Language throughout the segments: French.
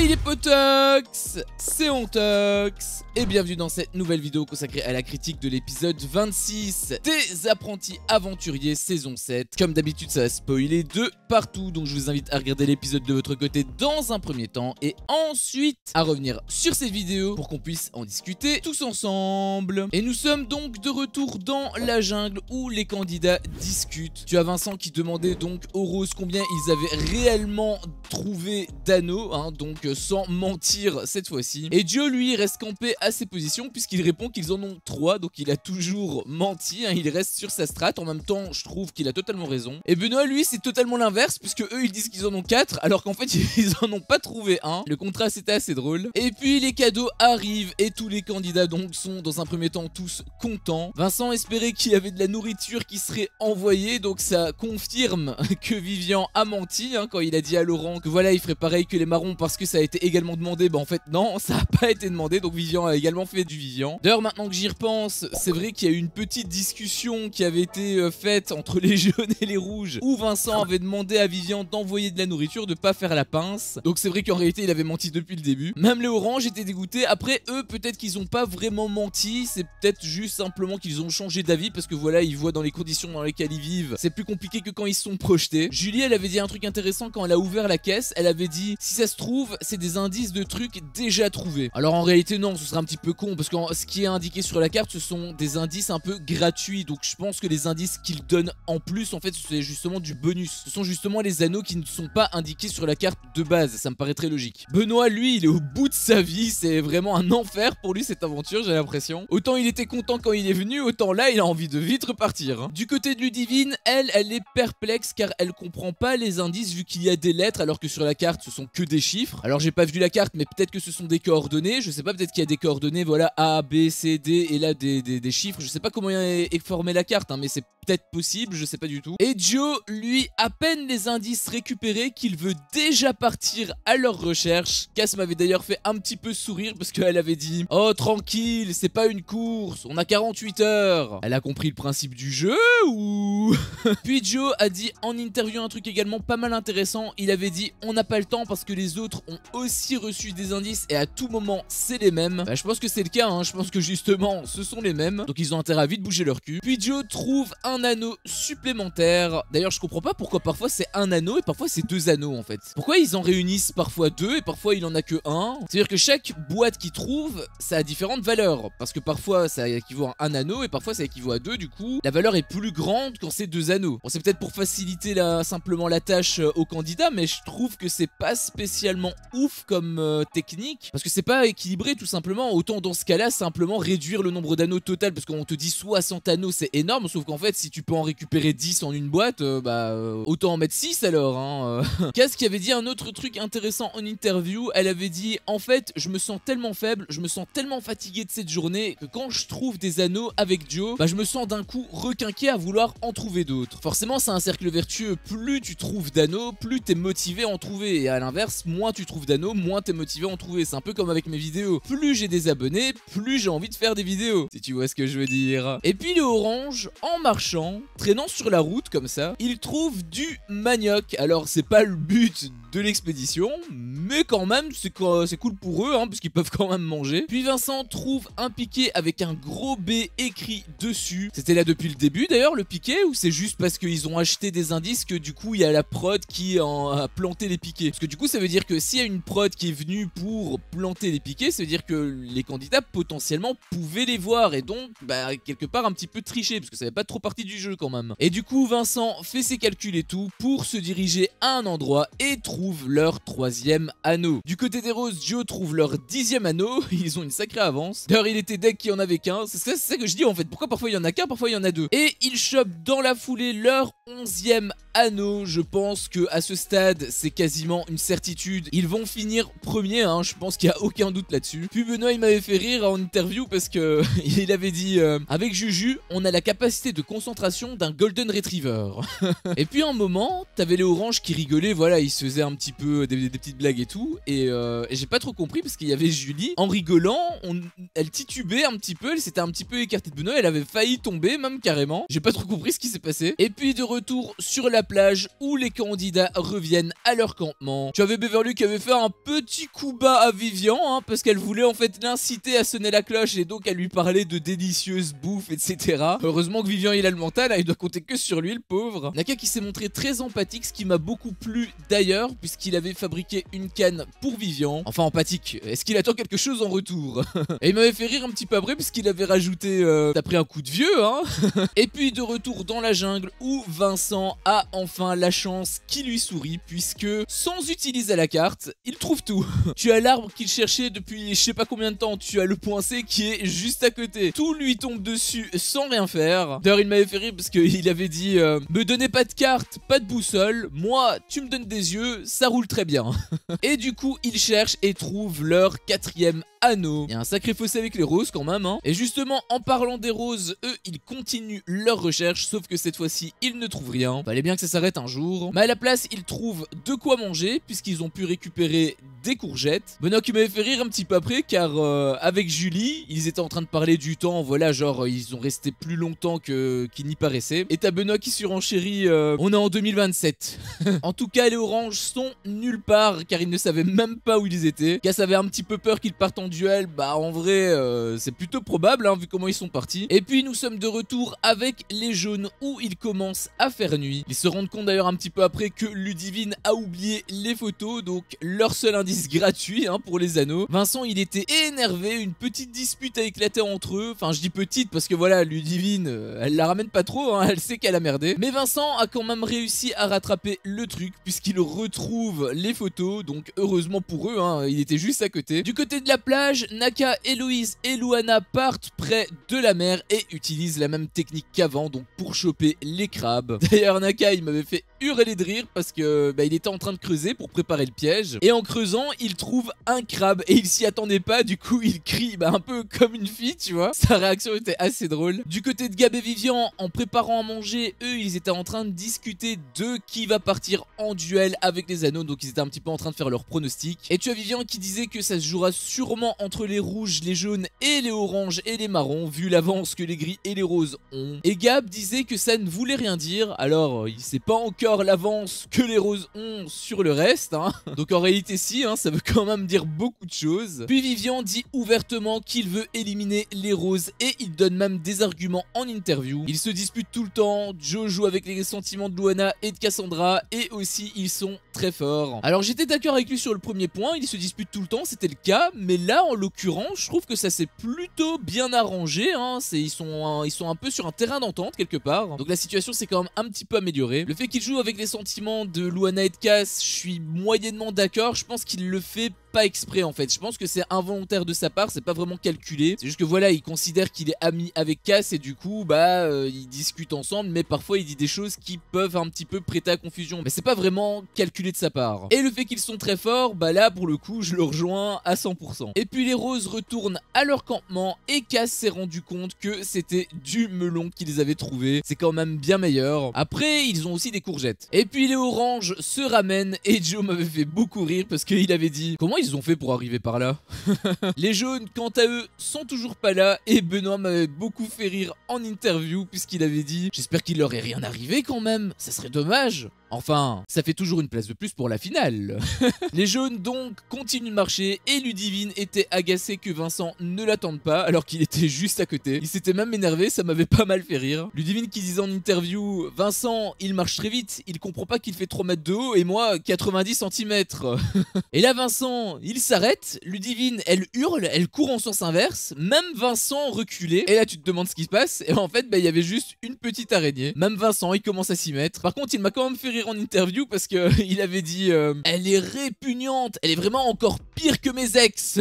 Hey les potox, c'est Ontox et bienvenue dans cette nouvelle vidéo consacrée à la critique de l'épisode 26 des apprentis aventuriers saison 7. Comme d'habitude ça va spoiler de partout, donc je vous invite à regarder l'épisode de votre côté dans un premier temps et ensuite à revenir sur cette vidéo pour qu'on puisse en discuter tous ensemble. Et nous sommes donc de retour dans la jungle où les candidats discutent. Tu as Vincent qui demandait donc aux roses combien ils avaient réellement trouvé d'anneaux, hein, donc sans mentir cette fois-ci. Et Joe lui reste campé à ses positions puisqu'il répond qu'ils en ont 3, donc il a toujours menti, hein, il reste sur sa strat. En même temps je trouve qu'il a totalement raison. Et Benoît lui c'est totalement l'inverse puisque eux ils disent qu'ils en ont 4 alors qu'en fait ils en ont pas trouvé un. Le contraste était assez drôle. Et puis les cadeaux arrivent et tous les candidats donc sont dans un premier temps tous contents. Vincent espérait qu'il y avait de la nourriture qui serait envoyée, donc ça confirme que Vivian a menti, hein, quand il a dit à Laurent que voilà il ferait pareil que les marrons parce que ça a été également demandé. Bah en fait non, ça a pas été demandé, donc Vivian a également fait du Vivian. D'ailleurs maintenant que j'y repense, c'est vrai qu'il y a eu une petite discussion qui avait été faite entre les jaunes et les rouges où Vincent avait demandé à Vivian d'envoyer de la nourriture, de pas faire la pince. Donc c'est vrai qu'en réalité il avait menti depuis le début. Même les oranges étaient dégoûtés. Après eux peut-être qu'ils ont pas vraiment menti, c'est peut-être juste simplement qu'ils ont changé d'avis parce que voilà ils voient dans les conditions dans lesquelles ils vivent c'est plus compliqué que quand ils se sont projetés. Julie elle avait dit un truc intéressant quand elle a ouvert la caisse, elle avait dit si ça se trouve c'est des indices de trucs déjà trouvés. Alors en réalité non, ce serait un petit peu con parce que ce qui est indiqué sur la carte ce sont des indices un peu gratuits, donc je pense que les indices qu'ils donnent en plus en fait c'est justement du bonus. Ce sont justement les anneaux qui ne sont pas indiqués sur la carte de base, ça me paraît très logique. Benoît lui il est au bout de sa vie, c'est vraiment un enfer pour lui cette aventure j'ai l'impression. Autant il était content quand il est venu, autant là il a envie de vite repartir, hein. Du côté de Ludivine, elle est perplexe car elle comprend pas les indices vu qu'il y a des lettres alors que sur la carte ce sont que des chiffres. Alors j'ai pas vu la carte mais peut-être que ce sont des coordonnées, je sais pas, peut-être qu'il y a des coordonnées, voilà A, B, C, D et là des chiffres, je sais pas comment est formée la carte, hein, mais c'est peut-être possible, je sais pas du tout. Et Joe, lui, à peine les indices récupérés qu'il veut déjà partir à leur recherche. Cass m'avait d'ailleurs fait un petit peu sourire parce qu'elle avait dit « Oh tranquille, c'est pas une course, on a 48 heures ». Elle a compris le principe du jeu ou... Puis Joe a dit en interview un truc également pas mal intéressant, il avait dit « On n'a pas le temps parce que les autres ont aussi reçu des indices et à tout moment c'est les mêmes ». Bah, je pense que c'est le cas, hein, je pense que justement ce sont les mêmes, donc ils ont intérêt à vite bouger leur cul. Puis Joe trouve un anneau supplémentaire. D'ailleurs je comprends pas pourquoi parfois c'est un anneau et parfois c'est 2 anneaux en fait. Pourquoi ils en réunissent parfois 2 et parfois il en a que 1? C'est à dire que chaque boîte qu'ils trouvent ça a différentes valeurs, parce que parfois ça équivaut à un anneau et parfois ça équivaut à 2, du coup la valeur est plus grande quand c'est 2 anneaux. Bon c'est peut-être pour faciliter simplement la tâche aux candidats, mais je trouve que c'est pas spécialement ouf comme technique, parce que c'est pas équilibré tout simplement. Autant dans ce cas là simplement réduire le nombre d'anneaux total, parce qu'on te dit 60 anneaux c'est énorme, sauf qu'en fait si tu peux en récupérer 10 en une boîte, autant en mettre 6 alors, hein. Cass qui avait dit un autre truc intéressant en interview, elle avait dit en fait je me sens tellement faible, je me sens tellement fatigué de cette journée que quand je trouve des anneaux avec Joe, je me sens d'un coup requinqué à vouloir en trouver d'autres. Forcément c'est un cercle vertueux, plus tu trouves d'anneaux, plus t'es motivé à en trouver, et à l'inverse, moins tu trouves d'anneaux, moins t'es motivé à en trouver. C'est un peu comme avec mes vidéos, plus j'ai des abonnés, plus j'ai envie de faire des vidéos, si tu vois ce que je veux dire. Et puis les oranges, en marchant, traînant sur la route comme ça, ils trouvent du manioc. Alors c'est pas le but de l'expédition, mais quand même c'est cool pour eux, hein, parce qu'ils peuvent quand même manger. Puis Vincent trouve un piquet avec un gros B écrit dessus. C'était là depuis le début d'ailleurs le piquet, ou c'est juste parce qu'ils ont acheté des indices que du coup il y a la prod qui a planté les piquets? Parce que du coup ça veut dire que s'il y a une prod qui est venue pour planter les piquets, ça veut dire que les candidats potentiellement pouvaient les voir et donc quelque part un petit peu tricher, parce que ça fait pas trop partie du jeu quand même. Et du coup Vincent fait ses calculs et tout pour se diriger à un endroit et trouve leur 3e anneau. Du côté des roses, Joe trouve leur 10e anneau, ils ont une sacrée avance. D'ailleurs il était deck qu'il y en avait qu'un, c'est ça que je dis en fait, pourquoi parfois il y en a qu'un, parfois il y en a 2. Et ils chopent dans la foulée leur 11e anneau. Je pense que à ce stade c'est quasiment une certitude, ils vont finir premier, hein, je pense qu'il n'y a aucun doute là-dessus. Puis Benoît il m'avait fait rire en interview parce que il avait dit avec Juju on a la capacité de concentrer concentration d'un Golden Retriever. Et puis un moment, t'avais les oranges qui rigolaient, voilà, ils se faisaient un petit peu des petites blagues et tout. Et j'ai pas trop compris parce qu'il y avait Julie, en rigolant, elle titubait un petit peu, elle s'était un petit peu écartée de Benoît, elle avait failli tomber même carrément. J'ai pas trop compris ce qui s'est passé. Et puis de retour sur la plage où les candidats reviennent à leur campement. Tu avais Beverly qui avait fait un petit coup bas à Vivian, hein, parce qu'elle voulait en fait l'inciter à sonner la cloche et donc à lui parler de délicieuse bouffe, etc. Heureusement que Vivian il a le mental, hein, il doit compter que sur lui le pauvre. Naka qui s'est montré très empathique, ce qui m'a beaucoup plu d'ailleurs, puisqu'il avait fabriqué une canne pour Vivian. Enfin empathique, est-ce qu'il attend quelque chose en retour? Et il m'avait fait rire un petit peu après puisqu'il avait rajouté t'as pris un coup de vieux hein. Et puis de retour dans la jungle où Vincent a enfin la chance qui lui sourit, puisque sans utiliser la carte, il trouve tout. Tu as l'arbre qu'il cherchait depuis je sais pas combien de temps, tu as le point C qui est juste à côté. Tout lui tombe dessus sans rien faire. D'ailleurs il m'avait fait rire parce qu'il avait dit me donnez pas de carte, pas de boussole, moi tu me donnes des yeux, ça roule très bien. Et du coup ils cherchent et trouvent leur 4e anneau. Il y a un sacré fossé avec les roses quand même hein. Et justement en parlant des roses, eux ils continuent leur recherche, sauf que cette fois-ci ils ne trouvent rien. Fallait bien que ça s'arrête un jour. Mais à la place ils trouvent de quoi manger puisqu'ils ont pu récupérer des courgettes. Benoît qui m'avait fait rire un petit peu après car avec Julie ils étaient en train de parler du temps, voilà, genre ils ont resté plus longtemps qu'il n'y paraissait. Et t'as Benoît qui surenchérit on est en 2027. En tout cas les oranges sont nulle part car ils ne savaient même pas où ils étaient. Cass avait un petit peu peur qu'ils partent en duel, bah en vrai c'est plutôt probable hein, vu comment ils sont partis. Et puis nous sommes de retour avec les jaunes où il commence à faire nuit. Ils se rendent compte d'ailleurs un petit peu après que Ludivine a oublié les photos, donc leur seul indice gratuit hein, pour les anneaux. Vincent il était énervé, une petite dispute a éclaté entre eux, enfin je dis petite parce que voilà Ludivine elle la ramène pas trop hein, elle sait qu'elle a merdé. Mais Vincent a quand même réussi à rattraper le truc puisqu'il retrouve les photos, donc heureusement pour eux hein, il était juste à côté. Du côté de la plage, Naka, Héloïse et Luana partent près de la mer et utilisent la même technique qu'avant, donc pour choper les crabes. D'ailleurs Naka il m'avait fait hurler de rire parce que il était en train de creuser pour préparer le piège et en creusant il trouve un crabe et il s'y attendait pas, du coup il crie un peu comme une fille tu vois. Sa réaction était assez drôle. Du côté de Gab et Vivian, en préparant à manger, eux ils étaient en train de discuter de qui va partir en duel avec les anneaux, donc ils étaient un petit peu en train de faire leur pronostic. Et tu as Vivian qui disait que ça se jouera sûrement entre les rouges, les jaunes et les oranges et les marrons vu l'avance que les gris et les roses ont. Et Gab disait que ça ne voulait rien dire, alors il sait pas encore l'avance que les roses ont sur le reste hein. Donc en réalité si hein, ça veut quand même dire beaucoup de choses. Puis Vivian dit ouvertement qu'il veut éliminer les roses et il donne même des arguments en interview. Ils se disputent tout le temps, Joe joue avec les sentiments de Luana et de Cassandra et aussi ils sont très forts. Alors j'étais d'accord avec lui sur le premier point, ils se disputent tout le temps, c'était le cas, mais là en l'occurrence je trouve que ça s'est plutôt bien arrangé hein. Ils sont un peu sur un terrain d'entente quelque part, donc la situation s'est quand même un petit peu améliorée. Le fait qu'il joue avec les sentiments de Luana et de Cass, je suis moyennement d'accord, je pense qu'il le fait pas exprès en fait, je pense que c'est involontaire de sa part, c'est pas vraiment calculé, c'est juste que voilà il considère qu'il est ami avec Cass et du coup ils discutent ensemble, mais parfois il dit des choses qui peuvent un petit peu prêter à confusion, mais c'est pas vraiment calculé de sa part. Et le fait qu'ils sont très forts, là pour le coup je le rejoins à 100%. Et puis les roses retournent à leur campement et Cass s'est rendu compte que c'était du melon qu'ils avaient trouvé, c'est quand même bien meilleur. Après ils ont aussi des courgettes. Et puis les oranges se ramènent et Joe m'avait fait beaucoup rire parce qu'il avait dit comment ils ont fait pour arriver par là. Les jaunes quant à eux sont toujours pas là et Benoît m'avait beaucoup fait rire en interview puisqu'il avait dit j'espère qu'il leur est rien arrivé quand même, ça serait dommage. Enfin, ça fait toujours une place de plus pour la finale. Les jaunes donc continuent de marcher et Ludivine était agacée que Vincent ne l'attende pas alors qu'il était juste à côté. Il s'était même énervé, ça m'avait pas mal fait rire. Ludivine qui disait en interview Vincent il marche très vite, il comprend pas qu'il fait 3 mètres de haut et moi 90 cm. Et là Vincent il s'arrête, Ludivine elle hurle, elle court en sens inverse, même Vincent reculait. Et là tu te demandes ce qui se passe et en fait il y avait juste une petite araignée. Même Vincent il commence à s'y mettre. Par contre il m'a quand même fait rire en interview parce que il avait dit elle est répugnante, elle est vraiment encore pire que mes ex.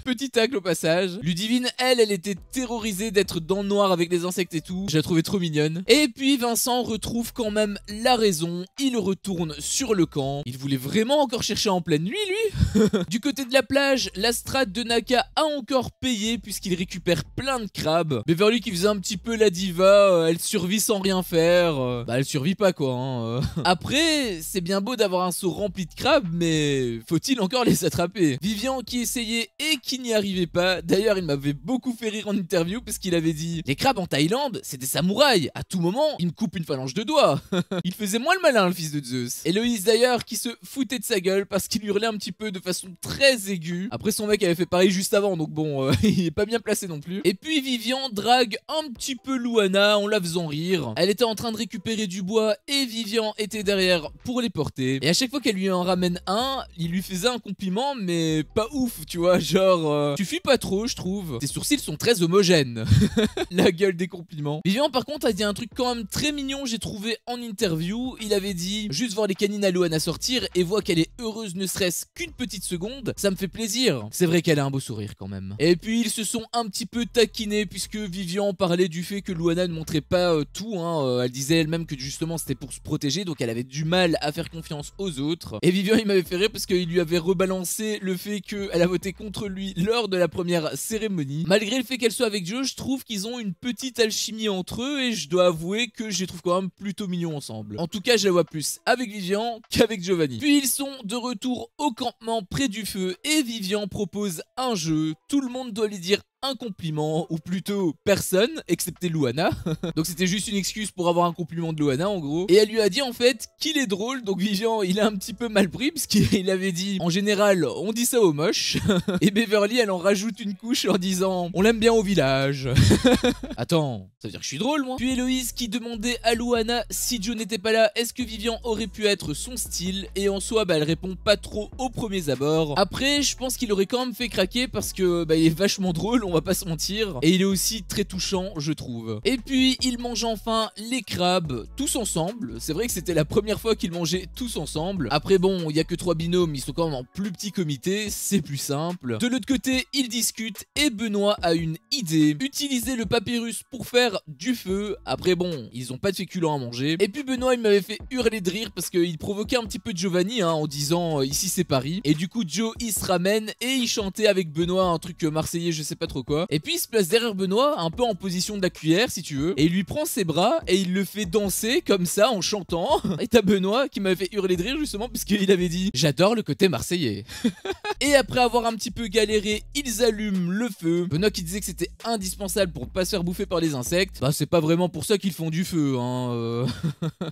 Petit tacle au passage. Ludivine, elle était terrorisée d'être dans le noir avec les insectes et tout. Je la trouvais trop mignonne. Et puis Vincent retrouve quand même la raison. Il retourne sur le camp. Il voulait vraiment encore chercher en pleine nuit, lui. Du côté de la plage, la strat de Naka a encore payé puisqu'il récupère plein de crabes. Beverly qui faisait un petit peu la diva, elle survit sans rien faire. Bah elle survit pas quoi. Hein. Après, c'est bien beau d'avoir un seau rempli de crabes, mais faut-il encore les attraper? Vivian qui essayait et qui n'y arrivait pas. D'ailleurs, il m'avait beaucoup fait rire en interview parce qu'il avait dit « Les crabes en Thaïlande, c'est des samouraïs. À tout moment, ils me coupent une phalange de doigts. » Il faisait moins le malin, le fils de Zeus. Héloïse d'ailleurs qui se foutait de sa gueule parce qu'il hurlait un petit peu de façon très aiguë. Après, son mec avait fait pareil juste avant, donc bon, il est pas bien placé non plus. Et puis Vivian drague un petit peu Luana en la faisant rire. Elle était en train de récupérer du bois et Vivian était derrière pour les porter. Et à chaque fois qu'elle lui en ramène un, il lui faisait un compliment, mais pas ouf, tu vois, genre tu fuis pas trop, je trouve. Tes sourcils sont très homogènes. La gueule des compliments. Vivian par contre a dit un truc quand même très mignon, j'ai trouvé en interview. Il avait dit juste voir les canines à Luana sortir et voir qu'elle est heureuse ne serait-ce qu'une petite seconde, ça me fait plaisir. C'est vrai qu'elle a un beau sourire quand même. Et puis ils se sont un petit peu taquinés puisque Vivian parlait du fait que Luana ne montrait pas tout, hein. Elle disait elle-même que justement c'était pour se protéger, donc elle avait du mal à faire confiance aux autres. Et Vivian il m'avait fait rire parce qu'il lui avait rebalancé le fait qu'elle a voté contre lui lors de la première cérémonie. Malgré le fait qu'elle soit avec Joe, je trouve qu'ils ont une petite alchimie entre eux et je dois avouer que je les trouve quand même plutôt mignons ensemble. En tout cas, je la vois plus avec Vivian qu'avec Giovanni. Puis ils sont de retour au campement près du feu et Vivian propose un jeu. Tout le monde doit lui dire un compliment, ou plutôt personne, excepté Luana. Donc c'était juste une excuse pour avoir un compliment de Luana en gros. Et elle lui a dit en fait qu'il est drôle, donc Vivian il a un petit peu mal pris, parce qu'il avait dit en général on dit ça aux moches. Et Beverly elle en rajoute une couche en disant on l'aime bien au village. Attends, ça veut dire que je suis drôle moi. Puis Héloïse qui demandait à Luana si Joe n'était pas là, est-ce que Vivian aurait pu être son style? Et en soi bah elle répond pas trop aux premiers abords. Après je pense qu'il aurait quand même fait craquer parce que bah il est vachement drôle, on va pas se mentir. Et il est aussi très touchant, je trouve. Et puis, ils mangent enfin les crabes tous ensemble. C'est vrai que c'était la première fois qu'ils mangeaient tous ensemble. Après, bon, il y a que 3 binômes, ils sont quand même en plus petit comité, c'est plus simple. De l'autre côté, ils discutent et Benoît a une idée. Utiliser le papyrus pour faire du feu. Après, bon, ils ont pas de féculents à manger. Et puis, Benoît, il m'avait fait hurler de rire parce qu'il provoquait un petit peu Giovanni hein, en disant ici c'est Paris. Et du coup, Joe, il se ramène et il chantait avec Benoît un truc marseillais, je sais pas trop quoi. Et puis il se place derrière Benoît, un peu en position de la cuillère si tu veux, et il lui prend ses bras et il le fait danser comme ça en chantant. Et t'as Benoît qui m'avait fait hurler de rire justement puisqu'il avait dit j'adore le côté marseillais. Et après avoir un petit peu galéré, ils allument le feu. Benoît qui disait que c'était indispensable pour pas se faire bouffer par les insectes. Bah c'est pas vraiment pour ça qu'ils font du feu hein.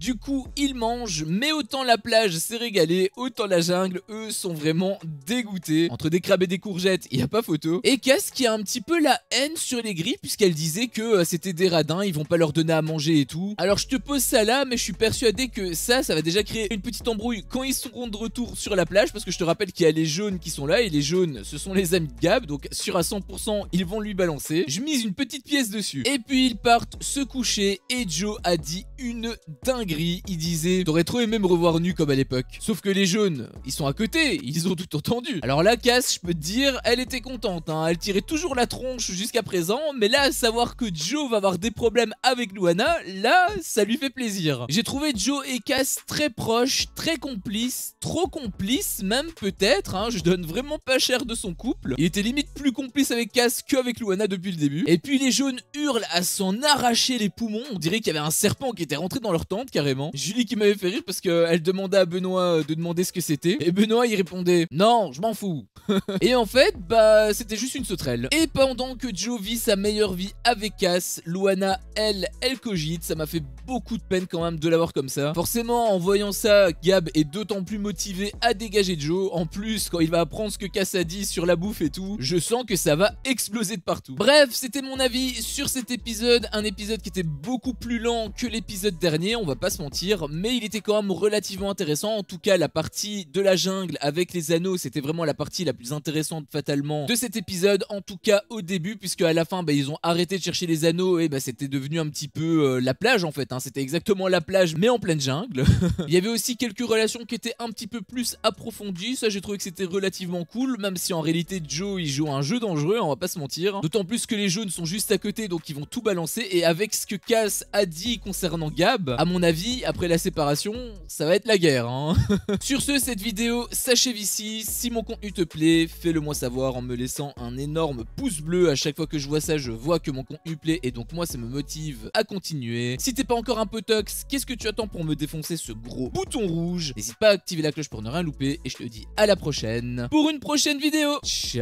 Du coup ils mangent, mais autant la plage s'est régalée, autant la jungle eux sont vraiment dégoûtés. Entre des crabes et des courgettes, il y a pas photo. Et Cass qui a un petit peu la haine sur les grilles puisqu'elle disait que c'était des radins, ils vont pas leur donner à manger et tout. Alors je te pose ça là, mais je suis persuadé que ça va déjà créer une petite embrouille quand ils seront de retour sur la plage parce que je te rappelle qu'il y a les jaunes qui sont là et les jaunes ce sont les amis de Gab, donc sûr à 100% ils vont lui balancer. Je mise une petite pièce dessus. Et puis ils partent se coucher et Joe a dit une dinguerie. Il disait t'aurais trop aimé me revoir nu comme à l'époque. Sauf que les jaunes ils sont à côté, ils ont tout entendu. Alors là Cass, je peux te dire, elle était contente hein. Elle tirait toujours la tronche jusqu'à présent, mais là savoir que Joe va avoir des problèmes avec Luana, là ça lui fait plaisir. J'ai trouvé Joe et Cass très proches, très complices, trop complices même peut-être hein. Je donne vraiment pas cher de son couple. Il était limite plus complice avec Cass qu'avec Luana depuis le début. Et puis les jaunes hurlent à s'en arracher les poumons, on dirait qu'il y avait un serpent qui était rentré dans leur tente carrément. Julie qui m'avait fait rire parce qu'elle demandait à Benoît de demander ce que c'était, et Benoît il répondait non je m'en fous. Et en fait bah c'était juste une sauterelle. Et pendant que Joe vit sa meilleure vie avec Cass, Luana elle cogite. Ça m'a fait beaucoup de peine quand même de l'avoir comme ça. Forcément en voyant ça, Gab est d'autant plus motivé à dégager Joe. En plus quand il va apprendre ce que Cass a dit sur la bouffe et tout, je sens que ça va exploser de partout. Bref, c'était mon avis sur cet épisode. Un épisode qui était beaucoup plus lent que l'épisode dernier, on va pas se mentir, mais il était quand même relativement intéressant. En tout cas la partie de la jungle avec les anneaux, c'était vraiment la partie la plus intéressante fatalement de cet épisode. En tout cas au début, puisque à la fin bah, ils ont arrêté de chercher les anneaux et bah, c'était devenu un petit peu la plage en fait fait, hein. C'était exactement la plage mais en pleine jungle. Il y avait aussi quelques relations qui étaient un petit peu plus approfondies. Ça, j'ai trouvé que c'était relativement cool, même si en réalité Joe il joue un jeu dangereux, on va pas se mentir. D'autant plus que les jaunes sont juste à côté, donc ils vont tout balancer. Et avec ce que Cass a dit concernant Gab, à mon avis, après la séparation, ça va être la guerre, hein. Sur ce, cette vidéo s'achève ici. Si mon contenu te plaît, fais-le moi savoir en me laissant un énorme pouce bleu. À chaque fois que je vois ça, je vois que mon contenu plaît et donc moi ça me motive à continuer. Si t'es pas encore un peu tox, qu'est-ce que tu attends pour me défoncer ce gros bouton rouge? N'hésite pas à activer la cloche pour ne rien louper et je te dis à la prochaine pour une prochaine vidéo. Ciao.